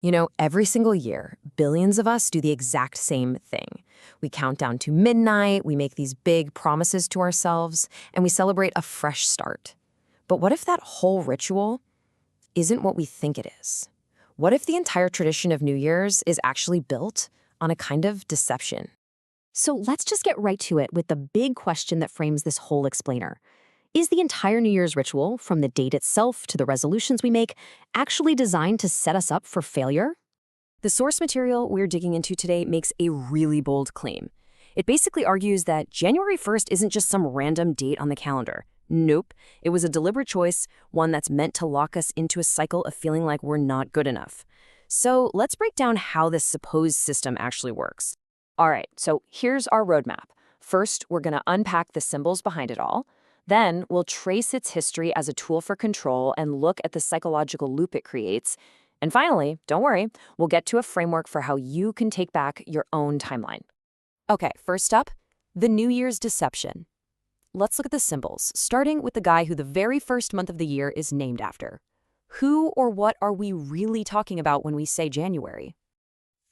You know, every single year, billions of us do the exact same thing. We count down to midnight, we make these big promises to ourselves, and we celebrate a fresh start. But what if that whole ritual isn't what we think it is? What if the entire tradition of New Year's is actually built on a kind of deception? So let's just get right to it with the big question that frames this whole explainer. Is the entire New Year's ritual, from the date itself to the resolutions we make, actually designed to set us up for failure? The source material we're digging into today makes a really bold claim. It basically argues that January 1st isn't just some random date on the calendar. Nope, it was a deliberate choice, one that's meant to lock us into a cycle of feeling like we're not good enough. So let's break down how this supposed system actually works. All right, so here's our roadmap. First, we're going to unpack the symbols behind it all. Then, we'll trace its history as a tool for control and look at the psychological loop it creates. And finally, don't worry, we'll get to a framework for how you can take back your own timeline. Okay, first up, the New Year's deception. Let's look at the symbols, starting with the guy who the very first month of the year is named after. Who or what are we really talking about when we say January?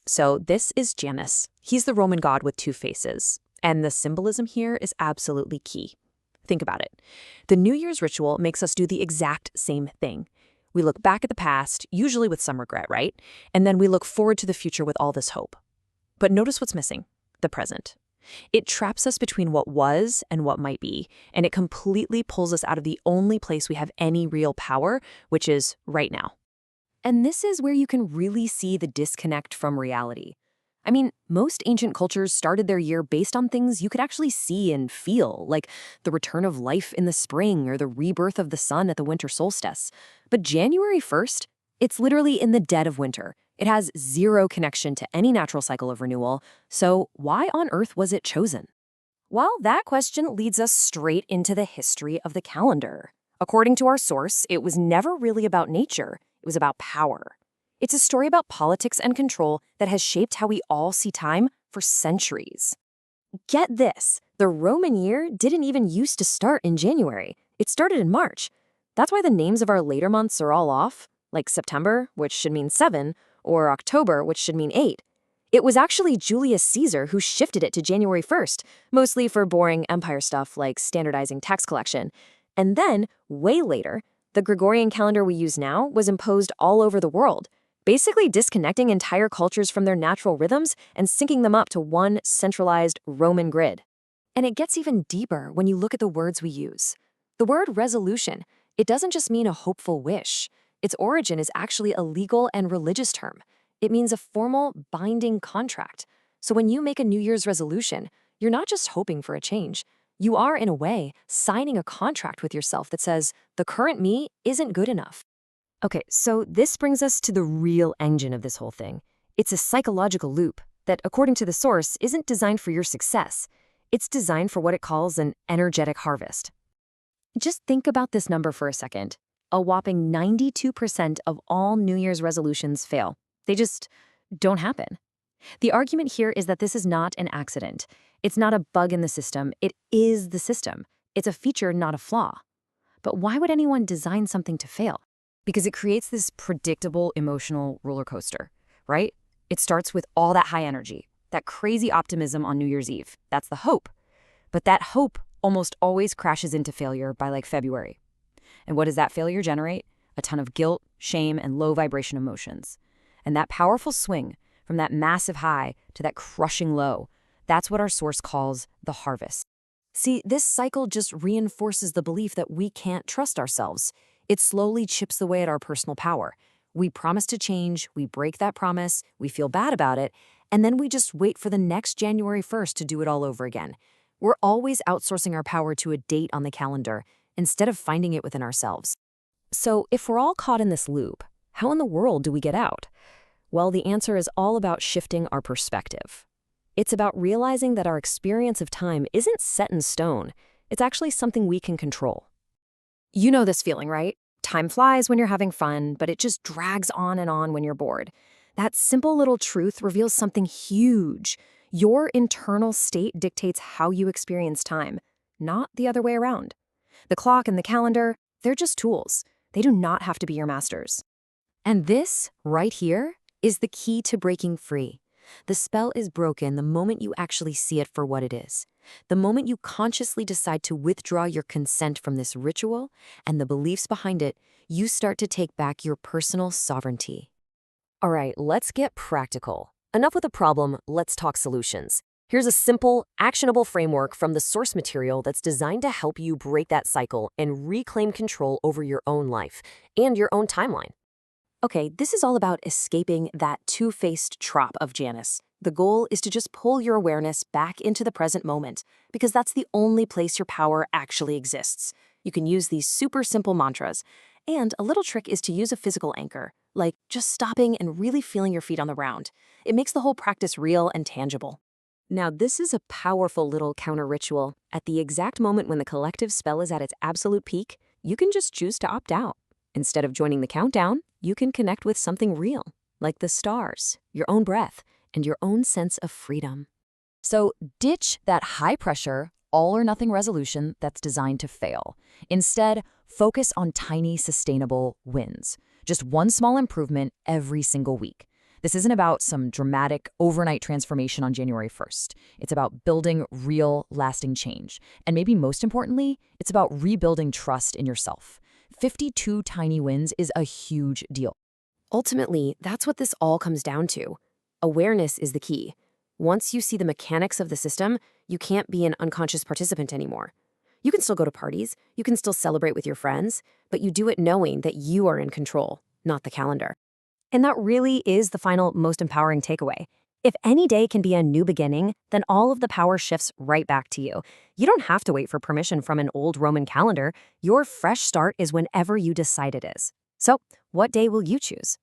So this is Janus. He's the Roman god with two faces. And the symbolism here is absolutely key. Think about it. The New Year's ritual makes us do the exact same thing. We look back at the past, usually with some regret, right? And then we look forward to the future with all this hope. But notice what's missing: the present. It traps us between what was and what might be, and it completely pulls us out of the only place we have any real power, which is right now. And this is where you can really see the disconnect from reality. I mean, most ancient cultures started their year based on things you could actually see and feel, like the return of life in the spring or the rebirth of the sun at the winter solstice. But January 1st, it's literally in the dead of winter. It has zero connection to any natural cycle of renewal, so why on earth was it chosen? Well, that question leads us straight into the history of the calendar. According to our source, it was never really about nature, it was about power. It's a story about politics and control that has shaped how we all see time for centuries. Get this, the Roman year didn't even used to start in January. It started in March. That's why the names of our later months are all off, like September, which should mean 7, or October, which should mean 8. It was actually Julius Caesar who shifted it to January 1st, mostly for boring empire stuff like standardizing tax collection. And then, way later, the Gregorian calendar we use now was imposed all over the world, basically disconnecting entire cultures from their natural rhythms and syncing them up to one centralized Roman grid. And it gets even deeper when you look at the words we use. The word resolution, it doesn't just mean a hopeful wish. Its origin is actually a legal and religious term. It means a formal, binding contract. So when you make a New Year's resolution, you're not just hoping for a change. You are, in a way, signing a contract with yourself that says, the current me isn't good enough. Okay, so this brings us to the real engine of this whole thing. It's a psychological loop that, according to the source, isn't designed for your success. It's designed for what it calls an energetic harvest. Just think about this number for a second. A whopping 92% of all New Year's resolutions fail. They just don't happen. The argument here is that this is not an accident. It's not a bug in the system. It is the system. It's a feature, not a flaw. But why would anyone design something to fail? Because it creates this predictable emotional roller coaster, right? It starts with all that high energy, that crazy optimism on New Year's Eve. That's the hope. But that hope almost always crashes into failure by like February. And what does that failure generate? A ton of guilt, shame, and low vibration emotions. And that powerful swing from that massive high to that crushing low, that's what our source calls the harvest. See, this cycle just reinforces the belief that we can't trust ourselves. It slowly chips away at our personal power. We promise to change, we break that promise, we feel bad about it, and then we just wait for the next January 1st to do it all over again. We're always outsourcing our power to a date on the calendar instead of finding it within ourselves. So if we're all caught in this loop, how in the world do we get out? Well, the answer is all about shifting our perspective. It's about realizing that our experience of time isn't set in stone. It's actually something we can control. You know this feeling, right? Time flies when you're having fun, but it just drags on and on when you're bored. That simple little truth reveals something huge. Your internal state dictates how you experience time, not the other way around. The clock and the calendar, they're just tools. They do not have to be your masters. And this, right here, is the key to breaking free. The spell is broken the moment you actually see it for what it is. The moment you consciously decide to withdraw your consent from this ritual and the beliefs behind it, you start to take back your personal sovereignty. All right, let's get practical. Enough with the problem, let's talk solutions. Here's a simple, actionable framework from the source material that's designed to help you break that cycle and reclaim control over your own life and your own timeline. Okay, this is all about escaping that two-faced trop of Janice. The goal is to just pull your awareness back into the present moment, because that's the only place your power actually exists. You can use these super simple mantras. And a little trick is to use a physical anchor, like just stopping and really feeling your feet on the ground. It makes the whole practice real and tangible. Now, this is a powerful little counter-ritual. At the exact moment when the collective spell is at its absolute peak, you can just choose to opt out. Instead of joining the countdown, you can connect with something real, like the stars, your own breath, and your own sense of freedom. So ditch that high-pressure, all-or-nothing resolution that's designed to fail. Instead, focus on tiny, sustainable wins. Just one small improvement every single week. This isn't about some dramatic overnight transformation on January 1st. It's about building real, lasting change. And maybe most importantly, it's about rebuilding trust in yourself. 52 tiny wins is a huge deal. Ultimately, that's what this all comes down to. Awareness is the key. Once you see the mechanics of the system, you can't be an unconscious participant anymore. You can still go to parties, you can still celebrate with your friends, but you do it knowing that you are in control, not the calendar. And that really is the final, most empowering takeaway. If any day can be a new beginning, then all of the power shifts right back to you. You don't have to wait for permission from an old Roman calendar. Your fresh start is whenever you decide it is. So, what day will you choose?